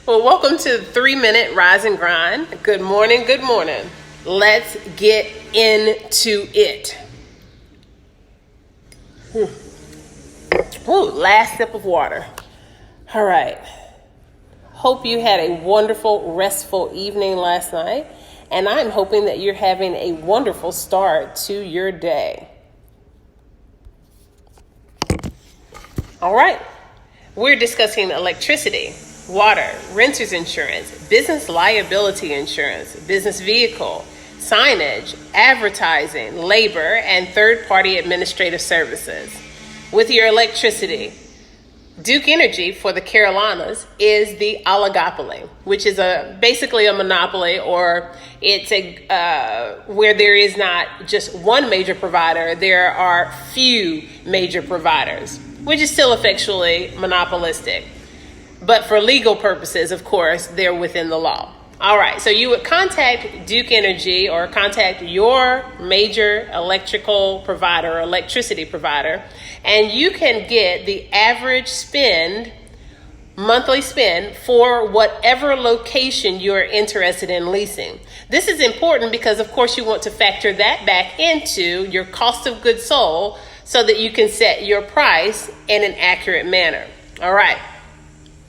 Well, welcome to the 3-Minute Rise and Grind. Good morning, good morning. Let's get into it. Ooh, last sip of water. All right. Hope you had a wonderful, restful evening last night, and I'm hoping that you're having a wonderful start to your day. All right. We're discussing electricity, water, renter's insurance, business liability insurance, business vehicle, signage, advertising, labor, and third-party administrative services. With your electricity, Duke Energy for the Carolinas is the oligopoly, which is basically a monopoly, or it's where there is not just one major provider, there are few major providers, which is still effectually monopolistic. But for legal purposes, of course, they're within the law. All right, so you would contact Duke Energy or contact your major electrical provider or electricity provider, and you can get the average monthly spend for whatever location you're interested in leasing. This is important because, of course, you want to factor that back into your cost of goods sold so that you can set your price in an accurate manner. All right.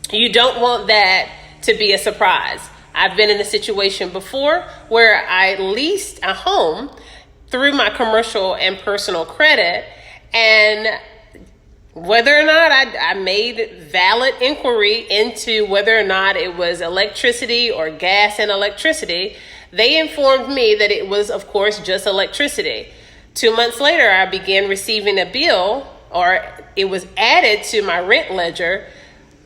You don't want that to be a surprise. I've been in a situation before where I leased a home through my commercial and personal credit, and whether or not I made valid inquiry into whether or not it was electricity or gas and electricity, they informed me that it was, of course, just electricity. 2 months later, I began receiving a bill, or it was added to my rent ledger,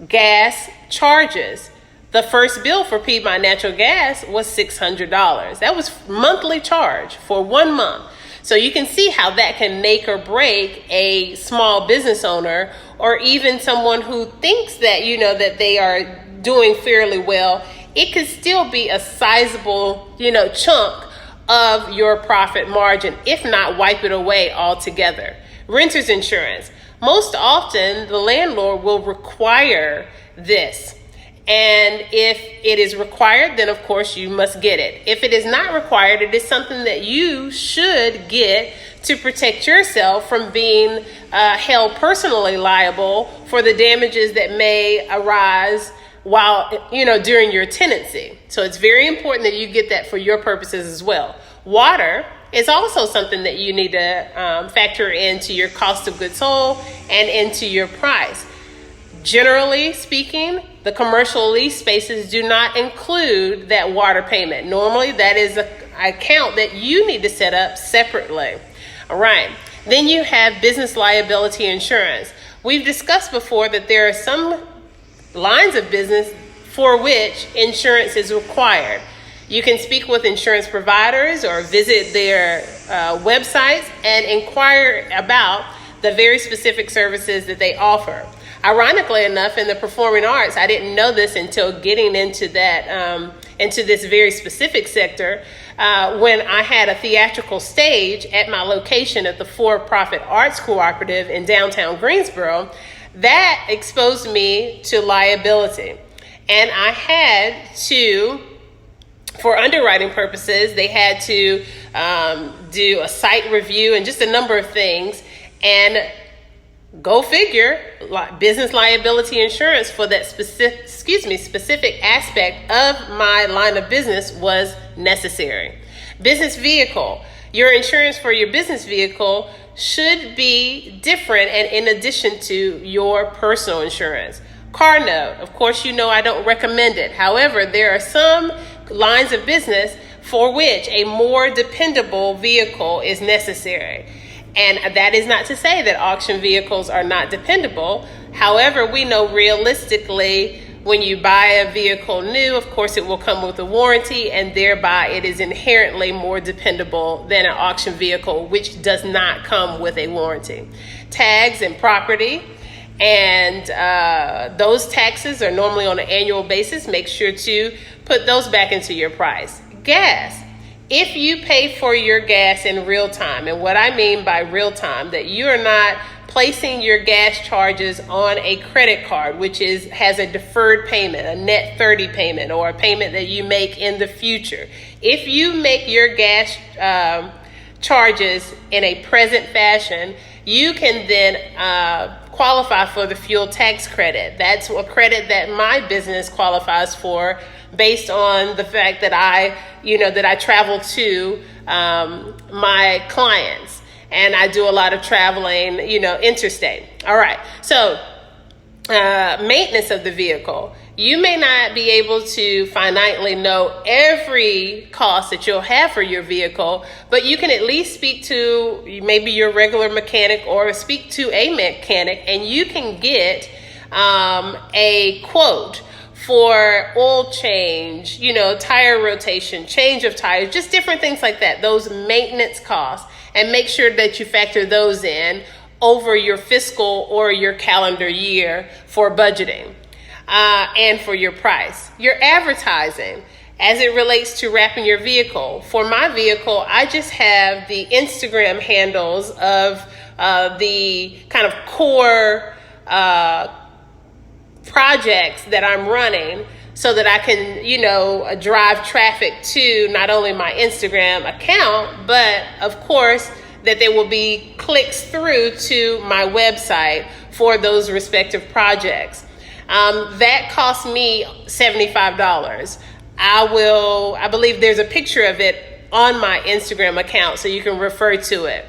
gas charges. The first bill for Piedmont Natural Gas was $600. That was monthly charge for 1 month. So you can see how that can make or break a small business owner, or even someone who thinks that, that they are doing fairly well. It could still be a sizable, chunk of your profit margin, if not wipe it away altogether. Renter's insurance. Most often, the landlord will require this. And if it is required, then of course you must get it. If it is not required, it is something that you should get to protect yourself from being held personally liable for the damages that may arise while, during your tenancy. So it's very important that you get that for your purposes as well. Water is also something that you need to factor into your cost of goods sold and into your price. Generally speaking, the commercial lease spaces do not include that water payment. Normally, that is an account that you need to set up separately. All right. Then you have business liability insurance. We've discussed before that there are some lines of business for which insurance is required. You can speak with insurance providers or visit their websites and inquire about the very specific services that they offer. Ironically enough, in the performing arts, I didn't know this until getting into into this very specific sector. When I had a theatrical stage at my location at the for-profit arts cooperative in downtown Greensboro, that exposed me to liability. And I had to, for underwriting purposes, they had to do a site review and just a number of things. And go figure, business liability insurance for that specific aspect of my line of business was necessary. Business vehicle. Your insurance for your business vehicle should be different and in addition to your personal insurance. Car note. Of course, I don't recommend it. However, there are some lines of business for which a more dependable vehicle is necessary. And that is not to say that auction vehicles are not dependable. However, we know realistically, when you buy a vehicle new, of course, it will come with a warranty, and thereby it is inherently more dependable than an auction vehicle, which does not come with a warranty. Tags and property, and those taxes are normally on an annual basis. Make sure to put those back into your price. Gas. If you pay for your gas in real time, and what I mean by real time, that you are not placing your gas charges on a credit card, which has a deferred payment, a net 30 payment, or a payment that you make in the future. If you make your gas charges in a present fashion, you can then qualify for the fuel tax credit. That's a credit that my business qualifies for based on the fact that I travel to my clients. And I do a lot of traveling, interstate. All right. So maintenance of the vehicle. You may not be able to finitely know every cost that you'll have for your vehicle, but you can at least speak to maybe your regular mechanic or speak to a mechanic, and you can get a quote for oil change, tire rotation, change of tires, just different things like that, those maintenance costs. And make sure that you factor those in over your fiscal or your calendar year for budgeting and for your price. Your advertising as it relates to wrapping your vehicle. For my vehicle, I just have the Instagram handles of the kind of core projects that I'm running, so that I can, drive traffic to not only my Instagram account, but of course that there will be clicks through to my website for those respective projects. That cost me $75. I believe there's a picture of it on my Instagram account, so you can refer to it.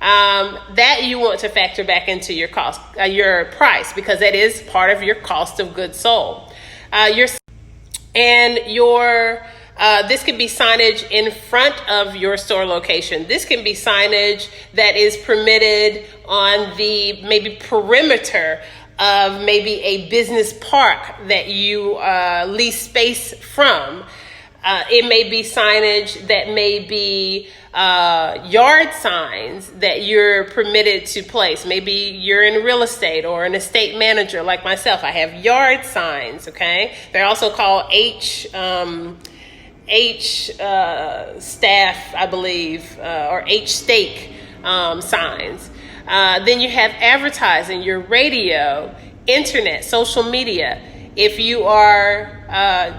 That you want to factor back into your cost, your price, because that is part of your cost of goods sold. This could be signage in front of your store location. This can be signage that is permitted on the maybe perimeter of maybe a business park that you lease space from. It may be signage that may be yard signs that you're permitted to place. Maybe you're in real estate or an estate manager like myself. I have yard signs, okay? They're also called H staff, I believe, or H stake signs. Then you have advertising, your radio, internet, social media. If you are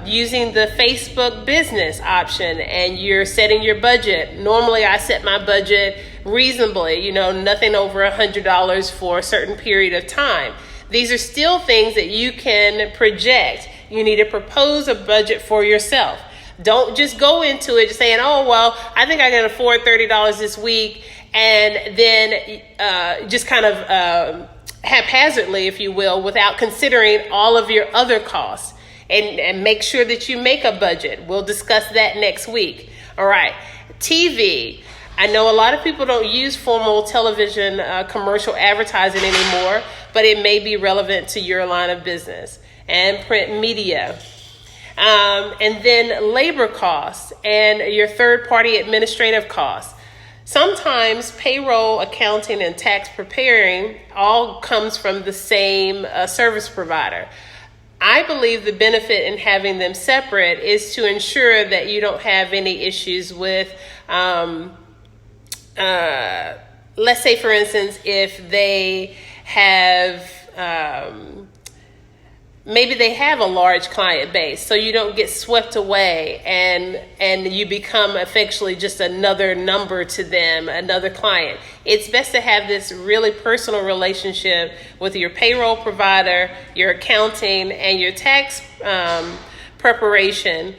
using the Facebook business option and you're setting your budget, normally I set my budget reasonably, nothing over $100 for a certain period of time. These are still things that you can project. You need to propose a budget for yourself. Don't just go into it saying, oh, well, I think I can afford $30 this week, and then just kind of haphazardly, if you will, without considering all of your other costs, and make sure that you make a budget. We'll discuss that next week. All right. TV. I know a lot of people don't use formal television commercial advertising anymore, but it may be relevant to your line of business. And print media. And then labor costs and your third-party administrative costs. Sometimes payroll, accounting, and tax preparing all comes from the same service provider. I believe the benefit in having them separate is to ensure that you don't have any issues with, let's say, for instance, if they have, maybe they have a large client base, so you don't get swept away and you become effectively just another number to them, another client. It's best to have this really personal relationship with your payroll provider, your accounting, and your tax preparation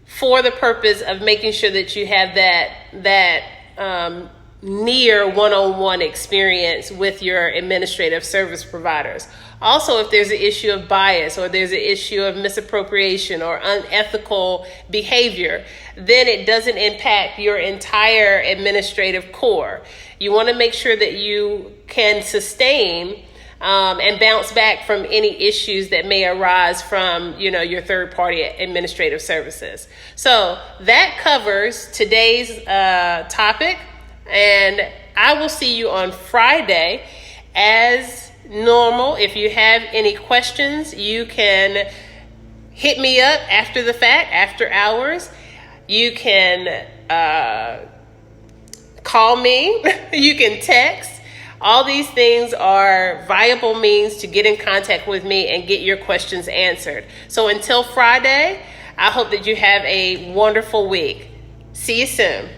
for the purpose of making sure that you have that near one-on-one experience with your administrative service providers. Also, if there's an issue of bias or there's an issue of misappropriation or unethical behavior, then it doesn't impact your entire administrative core. You want to make sure that you can sustain and bounce back from any issues that may arise from, your third-party administrative services. So that covers today's topic, and I will see you on Friday. As normal, if you have any questions, you can hit me up after the fact, after hours. You can call me. You can text. All these things are viable means to get in contact with me and get your questions answered. So until Friday, I hope that you have a wonderful week. See you soon.